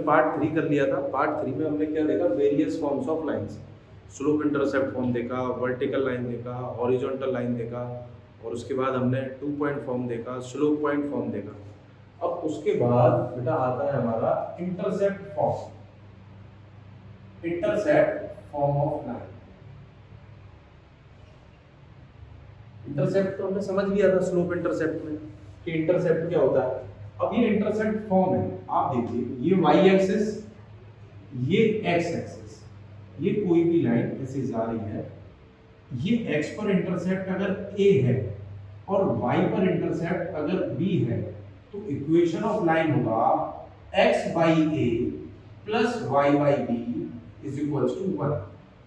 Part 3 कर लिया था। पार्ट 3 में हमने क्या देखा, various forms of lines, slope intercept form देखा, वर्टिकल लाइन देखा, हॉरिजॉन्टल लाइन देखा, और उसके बाद हमने 2 पॉइंट फॉर्म देखा, स्लोप पॉइंट फॉर्म देखा। अब उसके बाद बेटा आता है हमारा intercept form, intercept form of line. Intercept तो हमने समझ लिया था स्लोप इंटरसेप्ट में कि इंटरसेप्ट क्या होता है। अब ये इंटरसेप्ट फॉर्म है, आप देखिए ये y एक्सिस, ये x एक्सिस, ये कोई भी लाइन ऐसे जा रही है, ये x पर इंटरसेप्ट अगर a है और y पर इंटरसेप्ट अगर b है, तो इक्वेशन ऑफ लाइन होगा x by a plus y by b is equals to 1।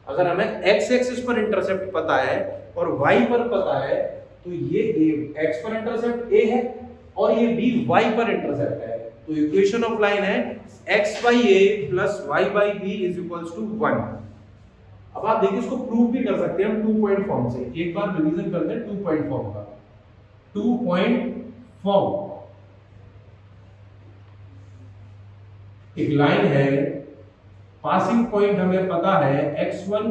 अगर हमें x एक्सिस पर इंटरसेप्ट पता है और y पर पता है, तो ये x पर इंटरसेप्ट a है और ये b y पर इंटरसेप्ट है, तो इक्वेशन ऑफ लाइन है x by a plus y by b is equals to 1। अब आप देखिए इसको प्रूव भी कर सकते हैं हम 2 पॉइंट फॉर्म से। एक बार रिवीजन करते हैं 2 पॉइंट फॉर्म का। 2 पॉइंट फॉर्म, एक लाइन है, पासिंग पॉइंट हमें पता है x1,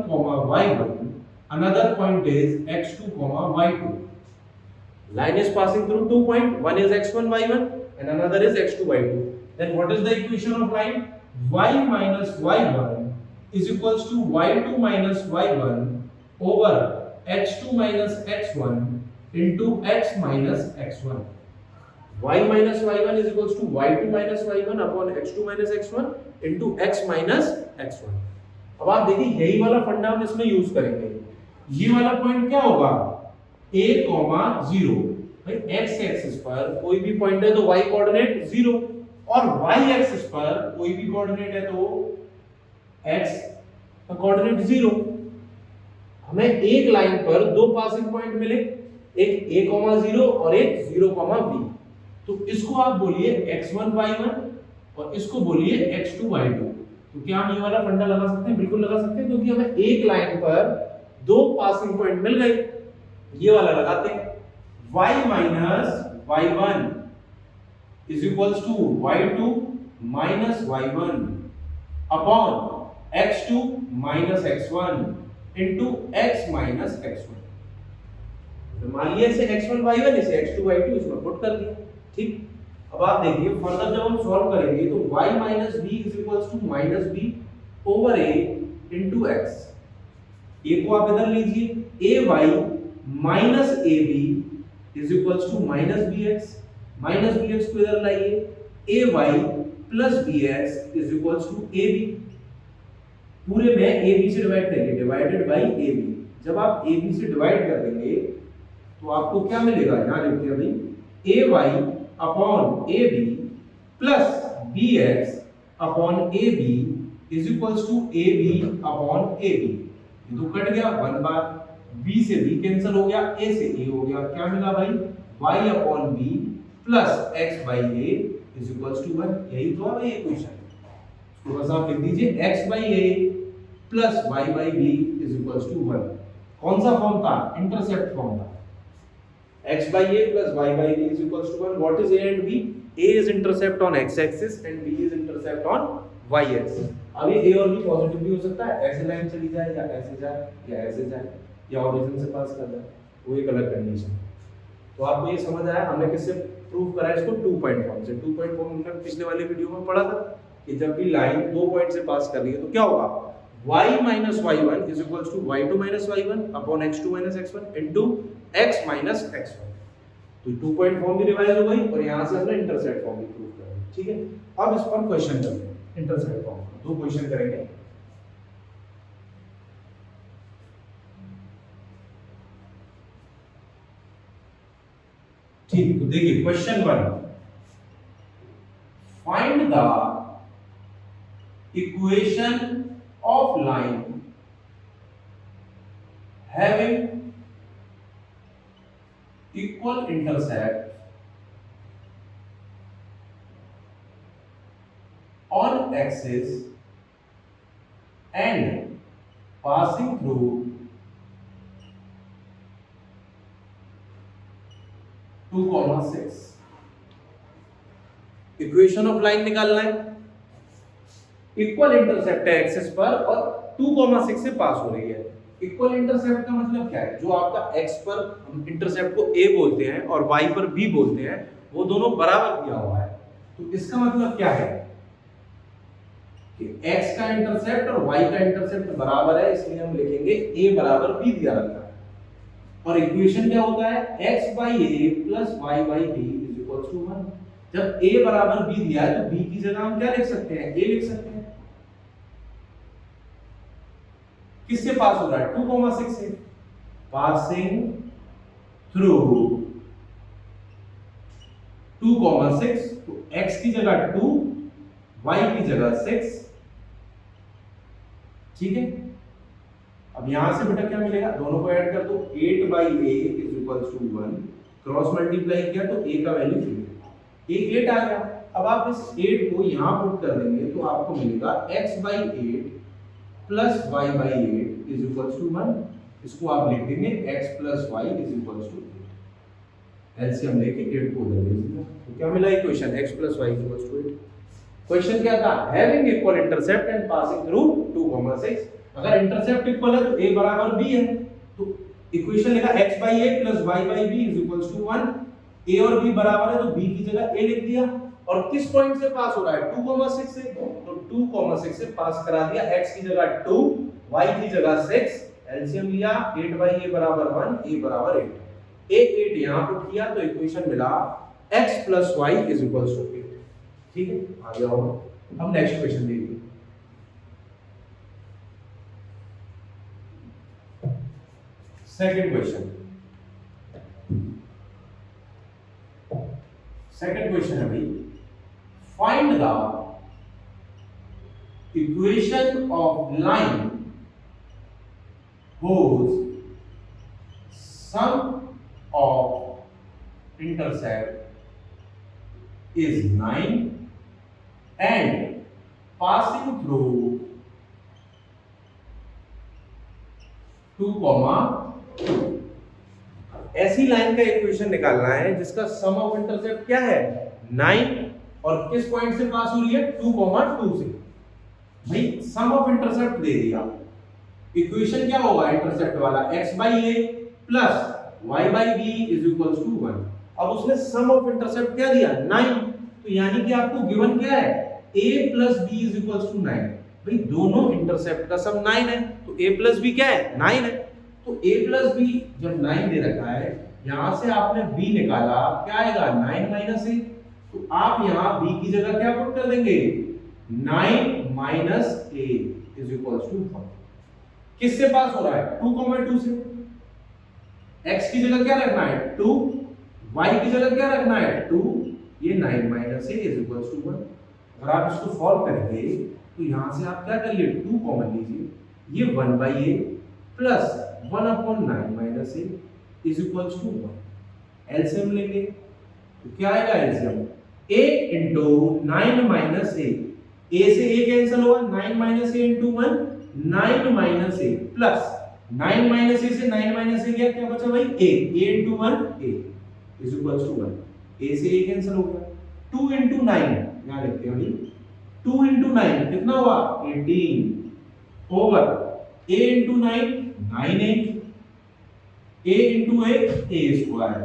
y1, another point is x2, y2. Line is passing through 2 points, one is x1, y1 and another is x2, y2. Then what is the equation of line? Y minus y1 is equals to y2 minus y1 over x2 minus x1 into x minus x1. Y minus y1 is equals to y2 minus y1 upon x2 minus x1 into x minus x1. अब आप देखिए यही वाला फंडा हम इसमें use करेंगे। ये वाला पॉइंट क्या होगा, a, 0। भाई x एक्सिस पर कोई भी पॉइंट है तो y कोऑर्डिनेट 0 और y एक्सिस पर कोई भी कोऑर्डिनेट है तो x का कोऑर्डिनेट 0। हमें एक लाइन पर दो पासिंग पॉइंट मिले, एक a, 0 और एक 0, b। तो इसको आप बोलिए x1, y1 और इसको बोलिए x2, y2। तो क्या हम ये वाला फंडा लगा सकते हैं? बिल्कुल लगा सकते हैं, क्योंकि हमें एक लाइन पर दो पासिंग पॉइंट मिल गए। ये वाला लगाते हैं, y minus y1 is equals to y2 minus y1 upon x2 minus x1 into x minus x1। तो मान लिया इसे x1, y1, इसे x2, y2 इसमें पुट कर दिया, ठीक। अब आप देखिए फर्दर जब हम सॉल्व करेंगे तो y minus b is equals to minus b over a into x। a को आप इधर लीजिए, ay minus ab is equals to minus bx, minus bx को इधर लाइए, ay plus bx is equals to ab। पूरे में ab से डिवाइड करेंगे, डिवाइडेड बाय ab। जब आप ab से डिवाइड कर देंगे तो आपको क्या मिलेगा, यहां लिखते हैं भाई ay upon ab plus bx upon ab is equals to ab upon ab। ये तो कट गया 1 बार, b से b कैंसिल हो गया, a से a हो गया, क्या मिला भाई y upon b plus x by a is equals to 1। यही तो है इक्वेशन। तो बस आप लिख दीजिए x by a plus y by b is equals to 1। कौन सा फॉर्म था? इंटरसेप्ट फॉर्म था। x by a plus y by b is equals to 1. What is a and b? A is intercept on x axis and b is intercept on y axis. अब ये a और b positive भी हो सकता है, ऐसे line चली जाए या ऐसे जाए या ऐसे जाए या ओरिजिन से पास कर जाए, वो एक अलग कंडीशन। तो आपको ये समझ आया हमने किससे प्रूव करा इसको? 2 पॉइंट फॉर्म से। 2 पॉइंट फॉर्म हमने पिछले वाले वीडियो में पढ़ा था कि जब भी लाइन 2 पॉइंट से पास कर रही है तो क्या होगा, y minus y1 is equals to y2 minus y1 upon x2 minus x1 into x minus x1। तो 2 पॉइंट फॉर्म भी रिवाइज हो गई और यहां से हमने इंटरसेप्ट फॉर्म भी प्रूव कर दी, ठीक है। अब इस पर क्वेश्चन करते हैं, इंटरसेप्ट फॉर्म 2 क्वेश्चन करेंगे। ठीक, तो देखिए question 1, find the equation of line having equal intercept on axis and passing through 2, 6। Equation of line निकालना है। इक्वल इंटरसेप्ट है एक्सिस पर और 2,6 से पास हो रही है। इक्वल इंटरसेप्ट का मतलब क्या है, जो आपका x पर हम इंटरसेप्ट को a बोलते हैं और y पर b बोलते हैं, वो दोनों बराबर दिया हुआ है। तो इसका मतलब क्या है कि x का इंटरसेप्ट और y का इंटरसेप्ट बराबर है, इसलिए हम लिखेंगे a बराबर b दिया रहता है। और इक्वेशन क्या होता है, x by a plus y by b is equals to 1। जब a बराबर b दिया है तो b की जगह हम क्या लिख सकते हैं, a लिख सकते हैं। किससे पास हो रहा है, 2,6 से। पासिंग थ्रू 2,6, तो x की जगह 2, y की जगह 6। ठीक है, अब यहां से बेटा क्या मिलेगा, दोनों को ऐड कर दो, 8 by a is equals to 1। Cross multiply किया तो a का वैल्यू 3, 8 आ गया। अब आप इस 8 को यहां पुट कर देंगे तो आपको मिलेगा x by 8 plus y by 8 is equals to 1। इसको आप लिख देंगे x plus y is equals to 8। LCM लेके 8 को उधर भेज दिया, तो क्या मिला equation, x plus y is equals to 8। Question क्या था, having equal intercept and passing through 2,6। अगर इंटरसेप्ट इक्वल है तो a बराबर b है, तो इक्वेशन लिखा x by a plus y by b is equals to 1। a और b बराबर है तो b की जगह a लिख दिया। और किस पॉइंट से पास हो रहा है, 2,6 से, तो 2,6 से पास करा दिया। x की जगह 2, y की जगह 6, एलसीएम लिया, 8 by a बराबर 1, a बराबर 8। a 8 यहां पुट किया तो इक्वेशन मिला x plus y is equals to 8। ठीक है, आगे आओ, हम नेक्स्ट क्वेश्चन देखिए। सेकंड क्वेश्चन, सेकंड क्वेश्चन है भाई, find the equation of line whose sum of intercept is 9 and passing through 2,2। ऐसी लाइन का इक्वेशन निकालना है जिसका सम ऑफ इंटरसेप्ट क्या है, 9 और किस पॉइंट से पास हो रही है, 2,2 से। भाई सम ऑफ इंटरसेप्ट दे दिया, इक्वेशन क्या होगा इंटरसेप्ट वाला, x by a plus y by b is equals to 1। अब उसने सम ऑफ इंटरसेप्ट क्या दिया, 9, तो यानी कि आपको गिवन क्या है, a plus b is equals to 9। भाई दोनों इंटरसेप्ट का सम 9 है, तो a plus b क्या है, 9 है। तो a plus b जब 9 दे रखा है, यहां से आपने b निकाला, क्या आएगा, 9 minus a। तो आप यहां b की जगह क्या पुट कर देंगे, 9 minus a is equals to 1। किससे पास हो रहा है, 2,2 से। x की जगह क्या रखना है, 2, y की जगह क्या रखना है, 2, ये 9 minus a is equals to 1। अगर आप इसको सॉल्व करेंगे तो यहां से आप क्या कर लिए, 2 कॉमन लीजिए, ये 1 by a plus 1/9 minus a is equals to 1। LCM लेंगे तो क्या आएगा LCM, a into 9 minus a, a से a कैंसिल होगा, 9 minus a into 1, 9 minus a plus 9 minus a से 9 minus a गया, क्या बचा भाई, a into 1 a is equals to 1। a से a कैंसिल हो गया, 2 into 9 यहां लिखते हैं भाई, 2 into 9 कितना हुआ, 18 over a into 9 9a, a into a square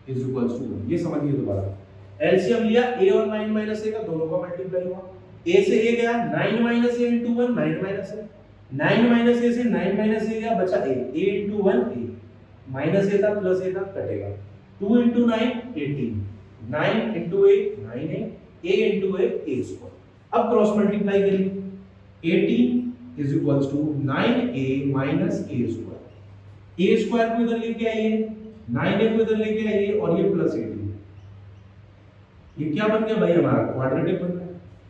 is equals to 1। ये समझिए दोबारा, एलसीएम लिया, a और 9 minus a का दोनों का मल्टीप्लाई हुआ, a से a गया, 9 minus a into 1 9 minus a, 9 minus a से 9 minus a गया, बचा a into 1 a, minus a था प्लस a था, कटेगा, 2 into 9 18, 9 into a 9a, a into a square। अब क्रॉस मल्टीप्लाई करिए, 18 is equals to 9a minus a square। a square को इधर लेके आइए, 9a को इधर लेके आइए और ये प्लस 18, ये क्या बन गया भाई हमारा, क्वाड्रेटिक बन गया।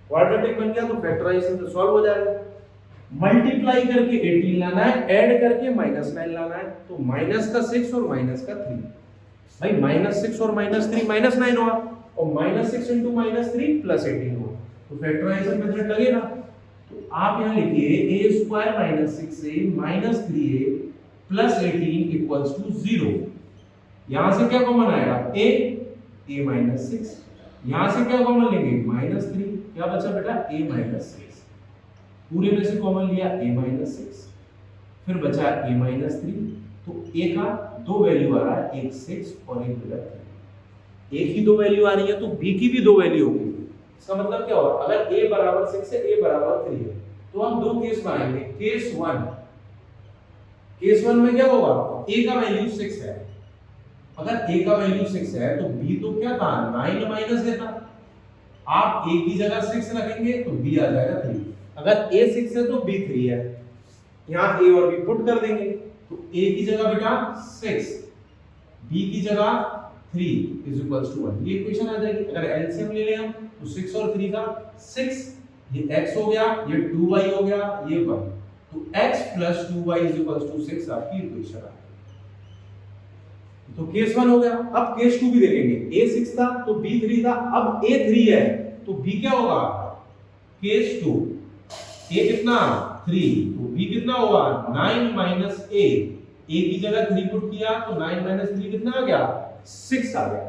क्वाड्रेटिक बन गया तो फैक्टराइजेशन से सॉल्व हो जाएगा। मल्टीप्लाई करके 18 लाना है, ऐड करके -9 लाना है, तो माइनस का 6 और माइनस का 3। भाई -6 और -3 -9 हुआ, और -6 into -3 प्लस 18 हुआ, तो फैक्टराइजेशन मेथड लगेगा। तो आप यहां लिखिए a square -6a -3a plus 18 equals to 0। यहां से क्या कॉमन आएगा, a -6, यहां से क्या कॉमन लेंगे, -3, क्या बचा बेटा, a -6। पूरे में से कॉमन लिया a-6, फिर बचा a-3, तो a का दो वैल्यू आ रहा है, एक 6 और एक बचा 3। a की दो वैल्यू आ रही है तो b की भी दो वैल्यू होगी। इसका मतलब क्या होगा, अगर a बराबर 6 है, a बराबर 3 है, तो हम दो केस बनाएंगे। केस 1 में क्या होगा, a का वैल्यू 6 है, अगर a का वैल्यू 6 है तो b तो क्या था, 9 माइनस है था। आप a की जगह 6 रखेंगे तो b आ जाएगा 3। अगर a 6 है तो b 3 है, यहाँ a और b पुट कर देंगे, तो a की जगह बेटा 6, b की जगह 3 इज इक्वल्स टू 1, ये इक्वेशन आ जाएगी। अगर एलसीएम ले लें हम तो 6 और 3 का 6, ये x हो गया, ये 2y हो गया, ये 1, तो x plus 2y is equals to 6 आपकी इक्वेशन आ गई। तो केस 1 हो गया। अब केस 2 भी देखेंगे, a 6 था तो b 3 था, अब a 3 है तो b क्या होगा, केस 2 a कितना 3, तो b कितना होगा 9 माइनस a की जगह 3 पुट किया तो 9 माइनस 3 कितना आ गया, 6 आ गया।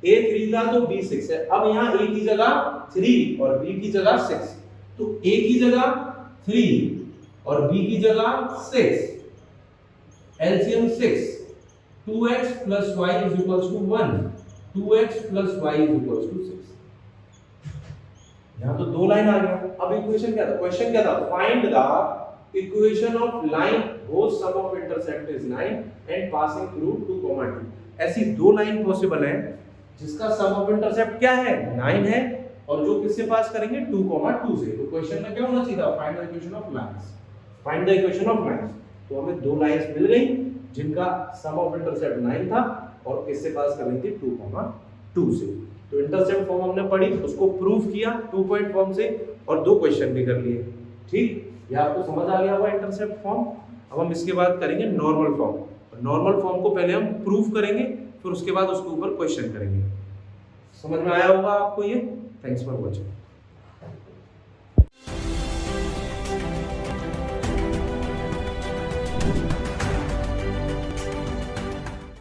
a 3 था तो b 6 है। अब यहाँ a की जगह 3 और b की जगह 6, तो a की जगह 3 और b की जगह 6, LCM 6, 2x plus y is equals to 1, 2x plus y is equals to 6। यहाँ तो दो लाइन आ गया। अब इक्वेशन क्या था, क्वेश्चन क्या था, find the equation of line whose sum of intercept is 9 and passing through 2, 2। ऐसी दो लाइन पॉसिबल है जिसका सम ऑफ इंटरसेप्ट क्या है, 9 है, और जो किससे पास करेंगे 2, 2 से। तो क्वेश्चन में क्या होना चाहिए था, find the equation of lines, find the equation of lines. तो हमें दो लाइंस मिल गई जिनका सम ऑफ इंटरसेप्ट 9 था और किससे पास कर रही थी 2, 2 से। तो इंटरसेप्ट फॉर्म हमने पढ़ी, उसको प्रूव किया 2 पॉइंट फॉर्म से, और दो क्वेश्चन भी कर लिए। ठीक, ये आपको समझ आ गया होगा इंटरसेप्ट फॉर्म। अब हम इसके बाद करेंगे नॉर्मल फॉर्म। नॉर्मल फॉर्म को पहले हम प्रूव करेंगे, फिर उसके बाद उसके ऊपर क्वेश्चन करेंगे। समझ में आया होगा आपको ये। Thanks for watching.